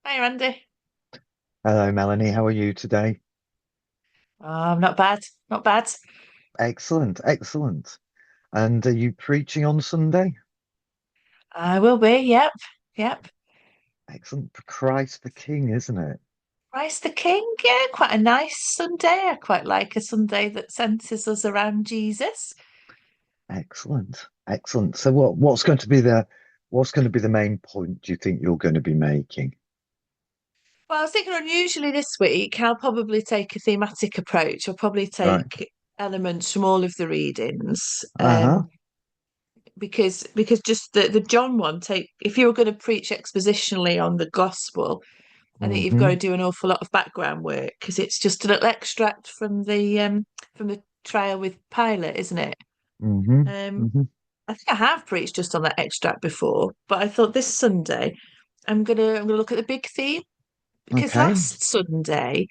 Hi, Randy. Hello, Melanie. How are you today? Not bad, not bad. Excellent, excellent. And are you preaching on Sunday? I will be. Yep, yep. Excellent. Christ the King, isn't it? Christ the King. Yeah, quite a nice Sunday. I quite like a Sunday that centers us around Jesus. Excellent, excellent. So what's going to be the main point do you think you're going to be making? Well, I was thinking unusually this week, I'll probably take a thematic approach. I'll probably Right. take elements from all of the readings. Uh-huh. Because just the John one, take if you were going to preach expositionally on the gospel, I think you've got to Mm-hmm. do an awful lot of background work because it's just a little extract from the trial with Pilate, isn't it? Mm-hmm. Um, Mm-hmm. I think I have preached just on that extract before, but I thought this Sunday I'm gonna look at the big theme because Okay. last Sunday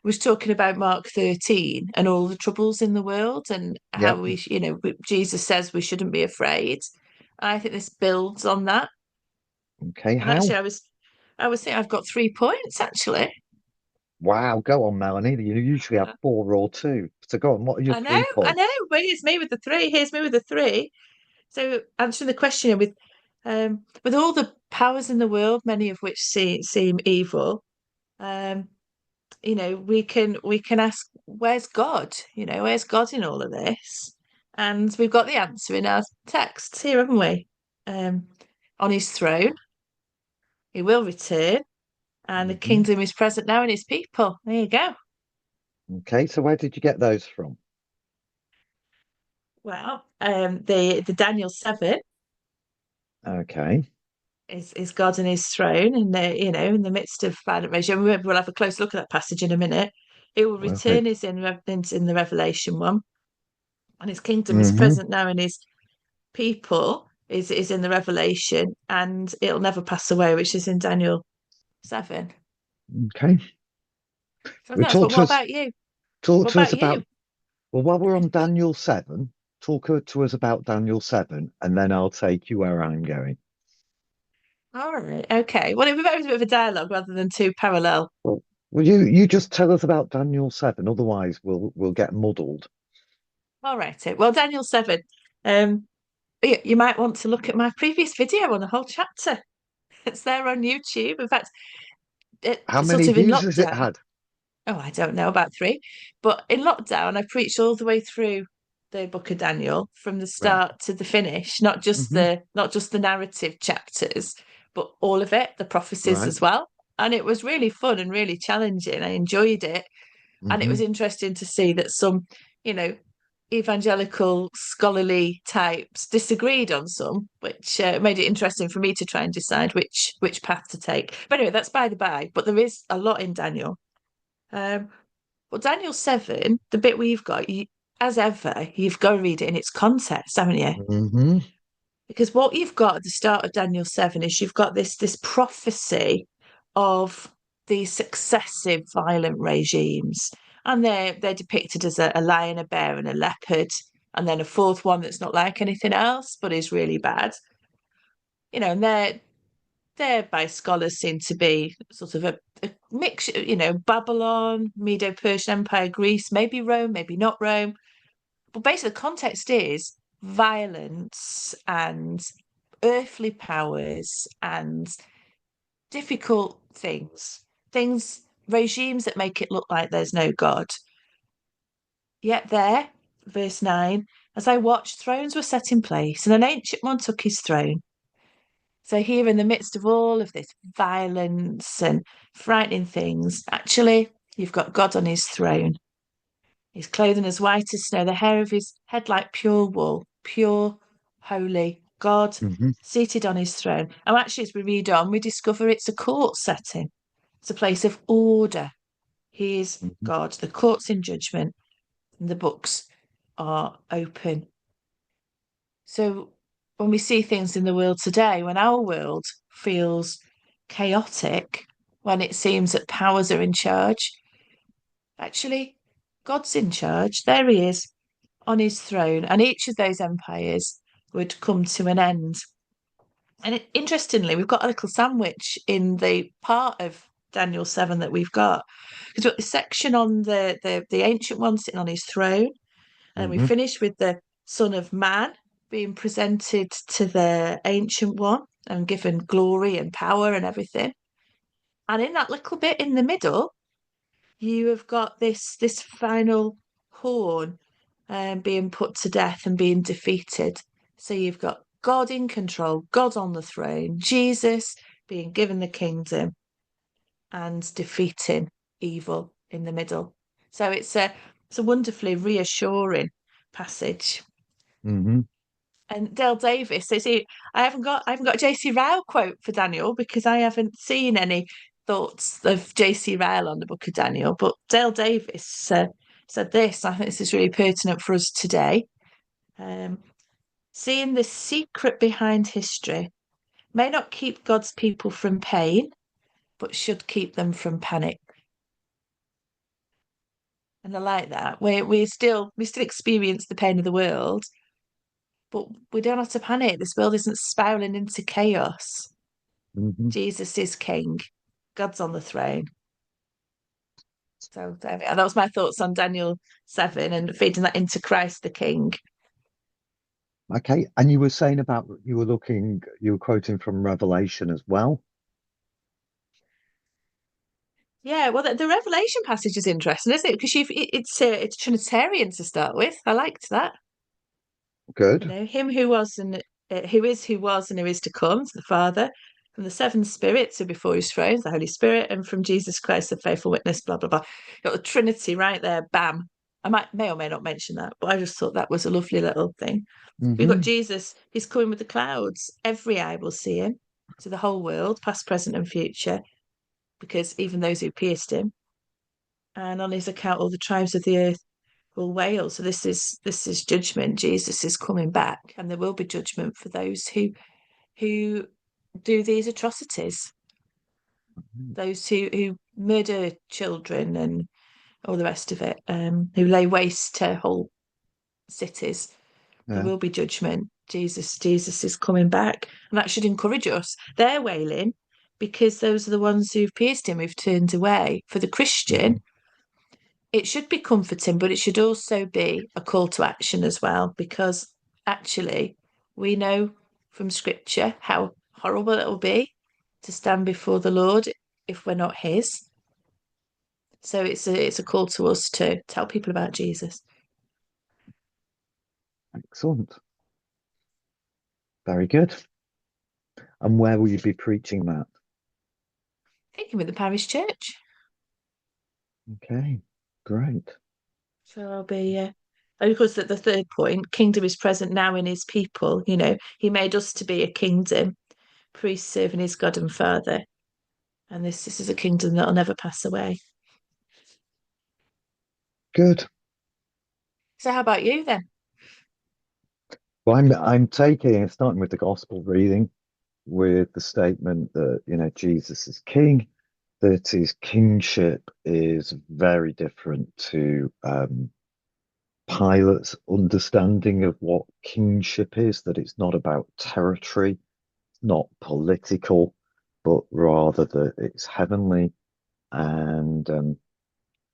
was talking about Mark 13 and all the troubles in the world and how Yep. Jesus says we shouldn't be afraid. I think this builds on that. Okay. And actually, How? I was thinking I've got 3 points actually. Wow. Go on, Melanie. You usually have four or two. So go on. What are your three I know, points? but here's me with the three. Here's me with the three. So answering the question with all the powers in the world, many of which seem evil, um, we can ask, where's God? Where's God in all of this? And we've got the answer in our texts here, haven't we? Um, on his throne, he will return, and the Mm-hmm. kingdom is present now in his people. There you go. Okay. So where did you get those from? Well, the Daniel 7 Okay. is God and his throne, and in the midst of violent regime. We'll have a close look at that passage in a minute. It will return Perfect. is in the Revelation one, and his kingdom is Mm-hmm. present now in his people is in the Revelation, and it'll never pass away, which is in Daniel 7. Okay. So We that's. talk But to what us about you? talk What to us about you? about well while we're on Daniel 7, talk to us about Daniel 7 and then I'll take you where I'm going. All right, okay. Well, it was a bit of a dialogue rather than two parallel. Well, will you just tell us about Daniel 7, otherwise we'll get muddled. All right. Well, Daniel 7. Um, you might want to look at my previous video on the whole chapter. It's there on YouTube. In fact, it How sort many of in views has it lockdown. had? Oh, I don't know, about three. But in lockdown, I preached all the way through the book of Daniel from the Right. start to the finish, Hmm. not just the narrative chapters, but all of it, the prophecies Right. as well. And it was really fun and really challenging. I enjoyed it. And it Hmm. was interesting to see that some, you know, evangelical scholarly types disagreed on some, which made it interesting for me to try and decide which path to take. But anyway, that's by the by. But there is a lot in Daniel. Um, but Daniel 7, the bit we've got, as ever, you've got to read it in its context, haven't you? Hmm. Because what you've got at the start of Daniel 7 is you've got this prophecy of these successive violent regimes. And they're depicted as a lion, a bear, and a leopard. And then a fourth one that's not like anything else, but is really bad. And they're by scholars seen to be sort of a mixture, Babylon, Medo-Persian Empire, Greece, maybe Rome, maybe not Rome. But basically, the context is violence and earthly powers and difficult regimes that make it look like there's no God. Yet there, verse 9, as I watched, thrones were set in place, and an ancient one took his throne. So, here in the midst of all of this violence and frightening things, actually, you've got God on his throne. His clothing as white as snow, the hair of his head like pure wool, pure, holy God Hmm. seated on his throne. And actually, as we read on, we discover it's a court setting, it's a place of order. He is Hmm. God, the court's in judgment, and the books are open. So when we see things in the world today, when our world feels chaotic, when it seems that powers are in charge, actually, God's in charge. There he is on his throne, and each of those empires would come to an end. And interestingly, we've got a little sandwich in the part of Daniel 7 that we've got. Because we've got this section on the Ancient One sitting on his throne. And we Hmm. finish with the Son of Man being presented to the Ancient One and given glory and power and everything. And in that little bit in the middle, you have got this final horn being put to death and being defeated. So you've got God in control, God on the throne, Jesus being given the kingdom and defeating evil in the middle. So it's a wonderfully reassuring passage. Hmm. And Dale Davis says, I haven't got a JC Ryle quote for Daniel because I haven't seen any thoughts of JC Ryle on the Book of Daniel. But Dale Davis said this. I think this is really pertinent for us today. Um, Seeing the secret behind history may not keep God's people from pain, but should keep them from panic. And I like that. We still experience the pain of the world, but we don't have to panic. This world isn't spiraling into chaos. Hmm. Jesus is king. God's on the throne. So that was my thoughts on Daniel 7 and feeding that into Christ the King. Okay, and you were saying about you were quoting from Revelation as well. Yeah, well, the Revelation passage is interesting, isn't it? Because it's Trinitarian to start with. I liked that. Good. Him who was and who is, who was, and who is to come, to the Father, from the seven spirits who are before his throne, the Holy Spirit, and from Jesus Christ, the faithful witness, blah, blah, blah. Got the Trinity right there, bam. May or may not mention that, but I just thought that was a lovely little thing. We've got Hmm. Jesus, he's coming with the clouds. Every eye will see him, to the whole world, past, present, and future, because even those who pierced him, and on his account, all the tribes of the earth will wail. So this is judgment. Jesus is coming back, and there will be judgment for those who do these atrocities, those who murder children and all the rest of it, who lay waste to whole cities. There Yeah. will be judgment. Jesus is coming back, and that should encourage us. They're wailing because those are the ones who've pierced him, who've turned away. For the Hmm. Christian, it should be comforting, but it should also be a call to action as well, because actually we know from scripture how horrible it will be to stand before the Lord if we're not his. So it's a call to us to tell people about Jesus. Excellent. Very good. And where will you be preaching that? Taken with the parish church. Okay, great. So I'll be, and of course, the third point, kingdom is present now in his people. He made us to be a kingdom, priest serving his God and Father. And this is a kingdom that'll never pass away. Good. So how about you then? Well, I'm taking starting with the gospel reading with the statement that Jesus is king, that his kingship is very different to Pilate's understanding of what kingship is, that it's not about territory, not political, but rather that it's heavenly and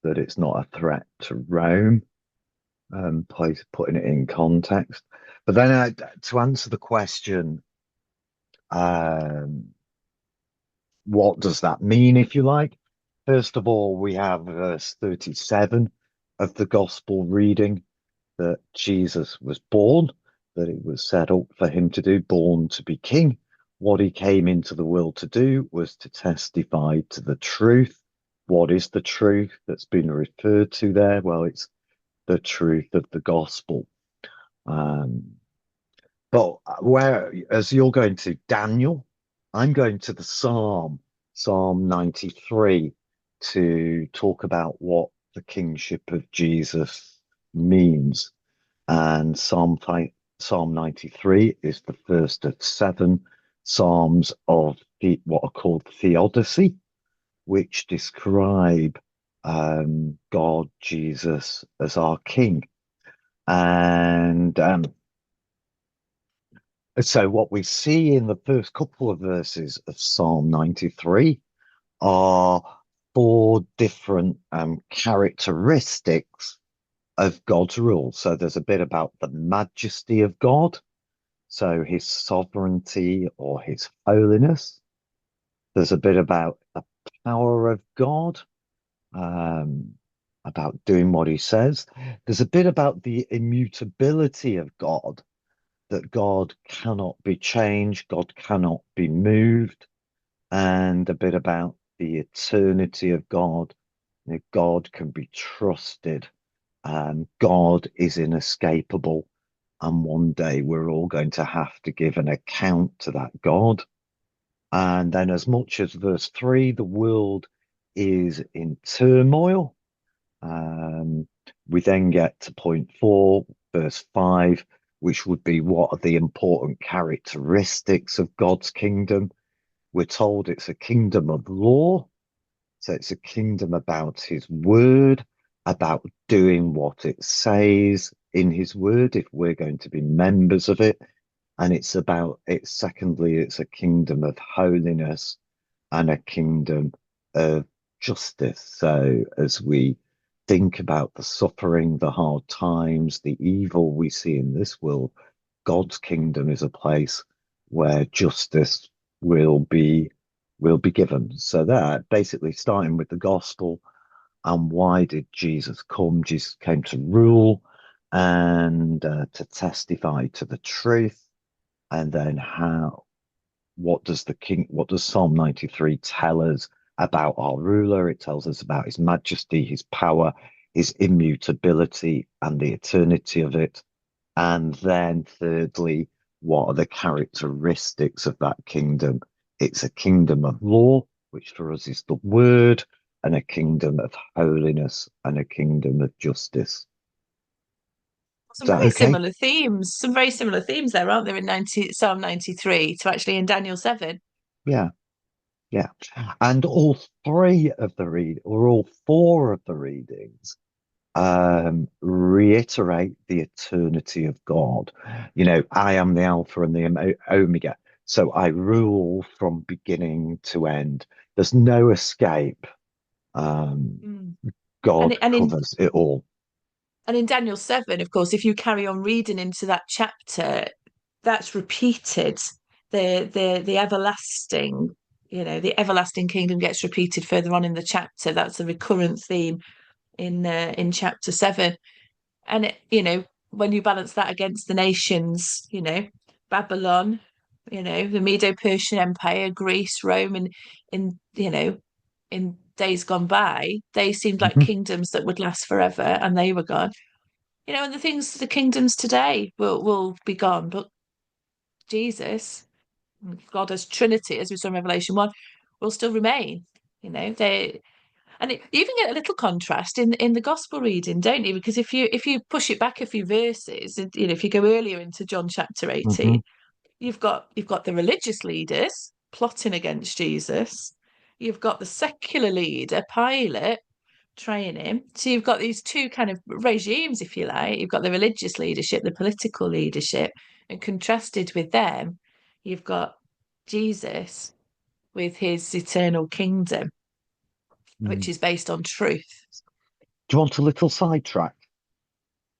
that it's not a threat to Rome, putting it in context. But then to answer the question, um, what does that mean, if you like? First of all, we have verse 37 of the gospel reading that Jesus was born, that it was set up for him to do, born to be king. What he came into the world to do was to testify to the truth. What is the truth that's been referred to there? Well, it's the truth of the gospel. Um, but as you're going to Daniel, I'm going to the Psalm 93, to talk about what the kingship of Jesus means. And Psalm 93 is the first of seven psalms of what are called theodicy, which describe God, Jesus, as our King. And So what we see in the first couple of verses of Psalm 93 are four different characteristics of God's rule. So there's a bit about the majesty of God, so his sovereignty or his holiness. There's a bit about the power of God, um, about doing what he says. There's a bit about the immutability of God, that God cannot be changed, God cannot be moved, and a bit about the eternity of God. You know, God can be trusted, and God is inescapable. And one day we're all going to have to give an account to that God. And then, as much as verse 3, the world is in turmoil, um, we then get to point 4, verse 5, which would be what are the important characteristics of God's kingdom. We're told it's a kingdom of law. So it's a kingdom about his word, about doing what it says in his word, if we're going to be members of it. And it's about it. Secondly, it's a kingdom of holiness and a kingdom of justice. So as we think about the suffering, the hard times, the evil we see in this world, God's kingdom is a place where justice will be will be given. So that basically starting with the gospel and why did Jesus come? Jesus came to rule and to testify to the truth. And then what does Psalm 93 tell us about our ruler? It tells us about his majesty, his power, his immutability, and the eternity of it. And then thirdly, what are the characteristics of that kingdom? It's a kingdom of law, which for us is the word, and a kingdom of holiness and a kingdom of justice. Is Some that very okay? similar themes, some very similar themes there, aren't there, in Psalm 93 to actually in Daniel 7? Yeah, yeah. And all three of the read or all four of the readings reiterate the eternity of God. You know, I am the Alpha and the Omega. So I rule from beginning to end. There's no escape. Um, Mm. God And in covers it all. Daniel 7, of course, if you carry on reading into that chapter, that's repeated. The everlasting, the everlasting kingdom gets repeated further on in the chapter. That's a recurrent theme in chapter 7. And when you balance that against the nations, Babylon, the Medo-Persian Empire, Greece, Rome, and in days gone by, they seemed like Mhm. kingdoms that would last forever, and they were gone. And the kingdoms today will be gone, but Jesus, God as Trinity, as we saw in Revelation 1, will still remain. They you even get a little contrast in the gospel reading, don't you? Because if you push it back a few verses, if you go earlier into John chapter 18, Mhm. you've got the religious leaders plotting against Jesus. You've got the secular leader, Pilate, trying him. So you've got these two kind of regimes, if you like. You've got the religious leadership, the political leadership, and contrasted with them, you've got Jesus with his eternal kingdom, which Mm. is based on truth. Do you want a little sidetrack?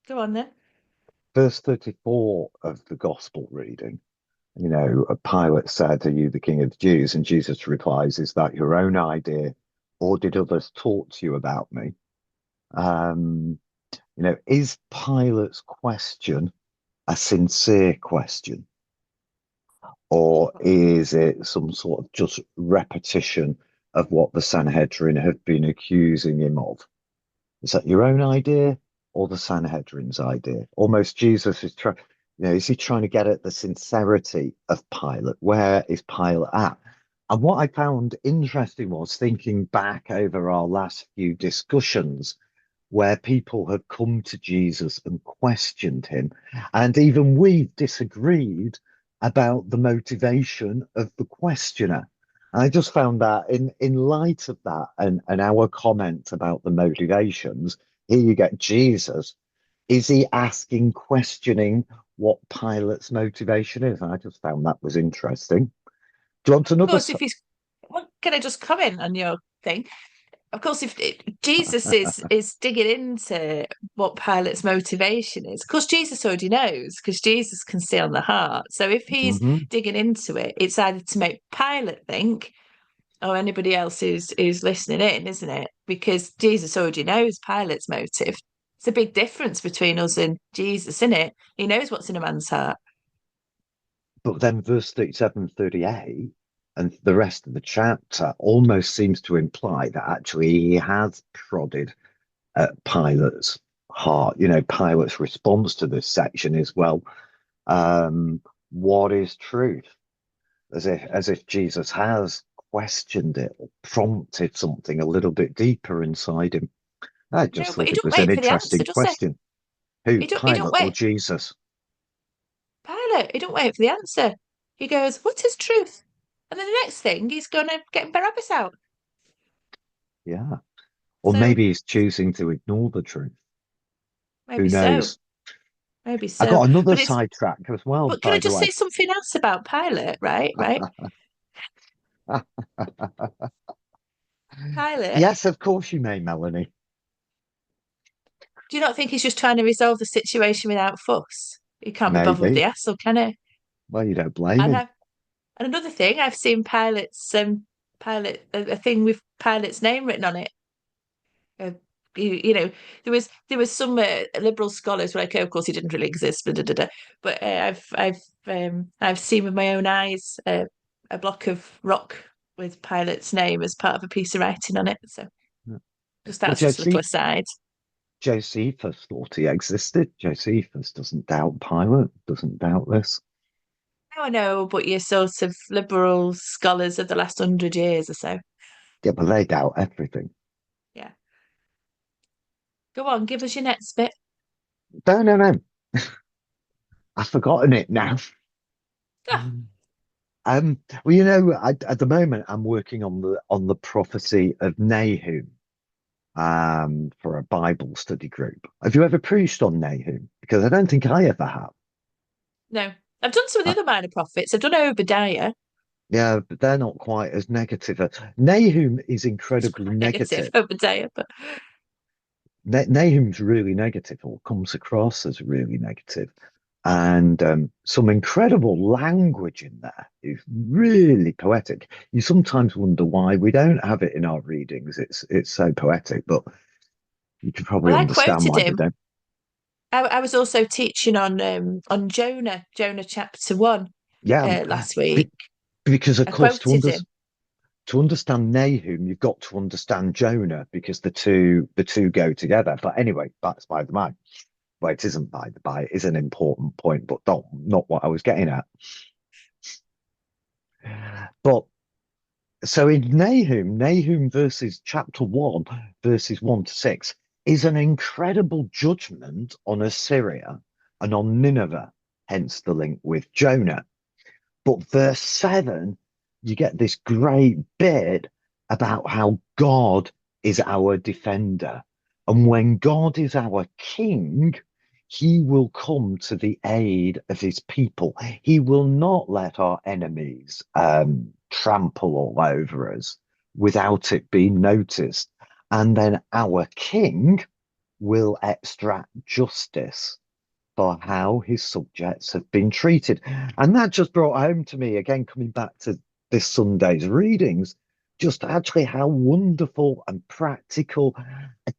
Go on then. Verse 34 of the gospel reading. You know, a Pilate said, "Are you the king of the Jews?" And Jesus replies, "Is that your own idea, or did others talk to you about me?" Um, is Pilate's question a sincere question, or is it some sort of just repetition of what the Sanhedrin have been accusing him of? Is that your own idea or the Sanhedrin's idea? Almost Jesus is trying, is he trying to get at the sincerity of Pilate? Where is Pilate at? And what I found interesting was thinking back over our last few discussions where people have come to Jesus and questioned him. And even we've disagreed about the motivation of the questioner. I just found that in light of that and our comment about the motivations, here you get Jesus. is he asking, questioning what Pilate's motivation is? I just found that was interesting. Do you want Of another? course, if he's, well, can I just comment on your thing? Of course, if Jesus is digging into what Pilate's motivation is, of course, Jesus already knows because Jesus can see on the heart. So if he's Mhm. digging into it, it's either to make Pilate think or anybody else who's listening in, isn't it? Because Jesus already knows Pilate's motive. It's a big difference between us and Jesus, isn't it? He knows what's in a man's heart. But then verse 37, 38, and the rest of the chapter almost seems to imply that actually he has prodded at Pilate's heart. You know, Pilate's response to this section is, well, um, what is truth? As if Jesus has questioned it or prompted something a little bit deeper inside him. I No, just but thought he it don't was an wait for the answer, interesting does he? question. Who, He don't Pilate or wait. Jesus? Pilate, he don't wait for the answer. He goes, "What is truth?" And then the next thing, he's going to get Barabbas out. Yeah. Or So maybe he's choosing to ignore the truth. Who maybe so, knows? maybe I so. got another But it's. sidetrack as well, But can I by the just say way. something else about Pilate? Right. Pilate. Yes, of course you may, Melanie. Do you not think he's just trying to resolve the situation without fuss? He can't be bothered with the Maybe. hassle, can he? Well, you don't blame And him. I and another thing, I've seen Pilate's Pilate a thing with Pilate's name written on it. Uh, there was some liberal scholars were like, oh, of course, he didn't really exist, blah, blah, blah, blah. But I've seen with my own eyes a block of rock with Pilate's name as part of a piece of writing on it. So just Well, that's just a little aside. Josephus thought he existed. Josephus doesn't doubt Pilate, doesn't doubt this. Now I know, but you're sort of liberal scholars of the last 100 years or so. Yeah, but they doubt everything. Yeah. Go on, give us your next bit. No, no, no. I've forgotten it now. Ah, Well, at the moment I'm working on the prophecy of Nahum, for a Bible study group. Have you ever preached on Nahum? Because I don't think I ever have. no. I've done some of the Uh, other minor prophets. I've done Obadiah. yeah, but they're not quite as negative. Nahum is It's incredibly quite negative, negative. Obadiah, but Nahum's really negative, or comes across as really negative, and some incredible language in there is really poetic. You sometimes wonder why we don't have it in our readings. It's so poetic, but you can probably well, I understand quoted why they him. don't. I was also teaching on Jonah chapter 1 Yeah, last week. be- because of I course quoted him. to understand Nahum, you've got to understand Jonah because the two go together. But anyway, that's by the by. Well, it isn't by the by. It is an important point, but not what I was getting at. But so in Nahum verses chapter 1, verses 1 to 6, is an incredible judgment on Assyria and on Nineveh, hence the link with Jonah. But verse 7, you get this great bit about how God is our defender. And when God is our king, he will come to the aid of his people. He will not let our enemies trample all over us without it being noticed. And then our king will extract justice for how his subjects have been treated. And that just brought home to me, again, coming back to this Sunday's readings, just actually how wonderful and practical,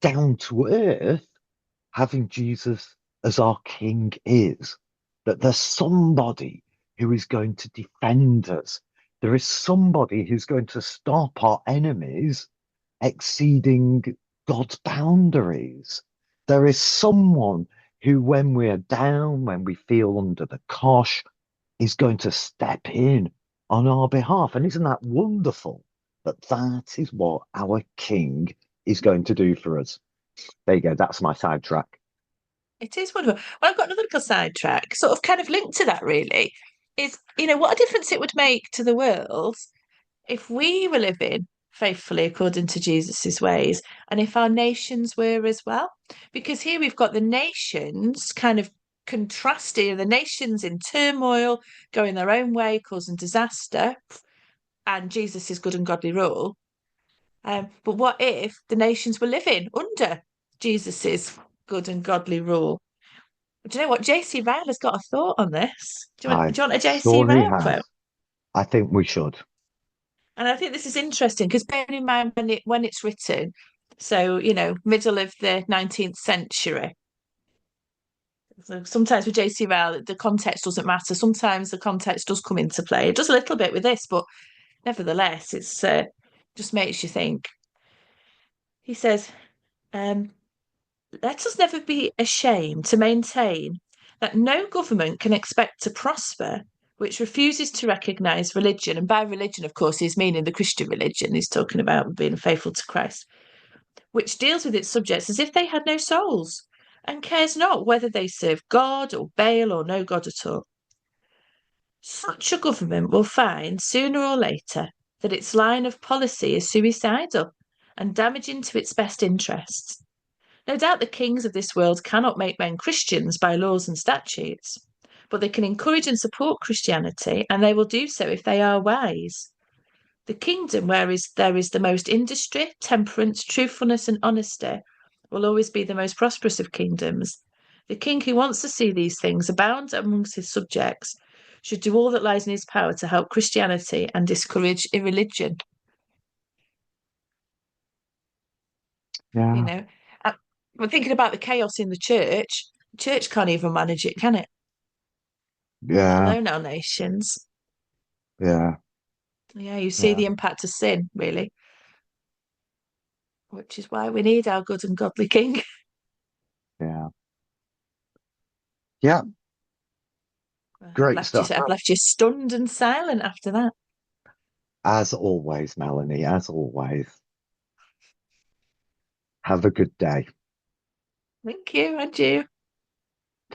down to earth, having Jesus as our King is. That there's somebody who is going to defend us. There is somebody who's going to stop our enemies exceeding God's boundaries. There is someone who, when we're down, when we feel under the cosh, is going to step in on our behalf. And isn't that wonderful that that is what our King is going to do for us? There you go. That's my sidetrack. It is wonderful. Well, I've got another little sidetrack, sort of kind of linked to that, really. Is what a difference it would make to the world if we were living faithfully according to Jesus's ways, and if our nations were as well. Because here we've got the nations kind of contrasting, the nations in turmoil, going their own way, causing disaster, and Jesus' good and godly rule. But what if the nations were living under Jesus's good and godly rule? Do you know what? JC Ryle has got a thought on this. I'm Do you want a JC sure he Ryle has. quote? I think we should. And I think this is interesting because bearing in mind when it's written, so middle of the 19th century. So sometimes with JC Ryle, the context doesn't matter. Sometimes the context does come into play. It does a little bit with this, but nevertheless, it's just makes you think. He says, let us never be ashamed to maintain that no government can expect to prosper which refuses to recognize religion. And by religion, of course, he's meaning the Christian religion. He's talking about being faithful to Christ, which deals with its subjects as if they had no souls and cares not whether they serve God or Baal or no God at all. Such a government will find sooner or later that its line of policy is suicidal and damaging to its best interests. No doubt the kings of this world cannot make men Christians by laws and statutes, but they can encourage and support Christianity, and they will do so if they are wise. The kingdom where there is the most industry, temperance, truthfulness, and honesty will always be the most prosperous of kingdoms. The king who wants to see these things abound amongst his subjects should do all that lies in his power to help Christianity and discourage irreligion. Yeah. But thinking about the chaos in the church can't even manage it, can it? Let Yeah. alone our nations. Yeah. Yeah, you see Yeah. the impact of sin, really, which is why we need our good and godly king. Yeah. Yeah. Great stuff. I've left you stunned and silent after that. As always, Melanie, as always. Have a good day. Thank you, and you.